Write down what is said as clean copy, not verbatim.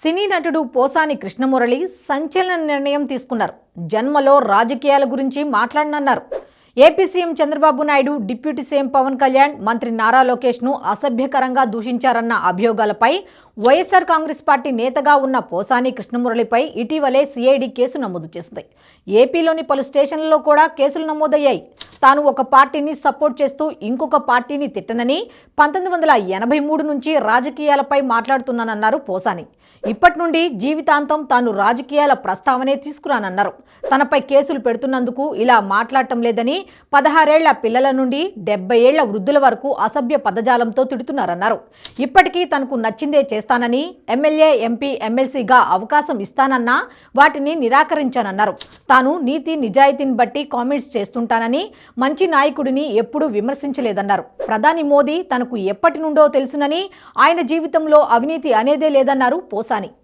సినీ నటుడు పోసాని కృష్ణమురళి సంచలన నిర్ణయం తీసుకున్నారు. జన్మలో రాజకీయాల గురించి మాట్లాడనన్నారు. AP CM Chandrababu Naidu, deputy CM Pawan Kalyan, మంత్రి నారా లోకేష్ను అసభ్యకరంగా దూషించారన్న అభియోగాలపై వైఎస్ఆర్ కాంగ్రెస్ పార్టీ నేతగా ఉన్న పోసాని కృష్ణమురళిపై ఇటీవలే సిఐడి కేసు నమోదు చేసింది. ఏపీలోని పలు స్టేషన్లలో కూడా కేసులు నమోదయ్యాయి. తాను ఒక పార్టీని సపోర్ట్ చేస్తూ ఇంకొక పార్టీని తిట్టనని 1983 నుంచి రాజకీయాలపై మాట్లాడుతున్నానన్నారు పోసాని. ఇప్పటి నుండి జీవితాంతం తాను రాజకీయాల ప్రస్తావనే తీసుకురానన్నారు. తనపై కేసులు పెడుతున్నందుకు ఇలా మాట్లాడటం లేదని, 16 ఏళ్ల పిల్లల నుండి 70 ఏళ్ల వృద్ధుల వరకు అసభ్య పదజాలంతో తిడుతున్నారన్నారు. ఇప్పటికీ తనకు నచ్చిందే చేస్తానని, ఎమ్మెల్యే, ఎంపీ, ఎమ్మెల్సీగా అవకాశం ఇస్తానన్నా వాటిని నిరాకరించానన్నారు. తాను నీతి నిజాయితీని బట్టి కామెంట్స్ చేస్తుంటానని, మంచి నాయకుడిని ఎప్పుడూ విమర్శించలేదన్నారు. ప్రధాని మోదీ తనకు ఎప్పటి నుండో తెలుసునని, ఆయన జీవితంలో అవినీతి అనేదే లేదన్నారు పోసాని.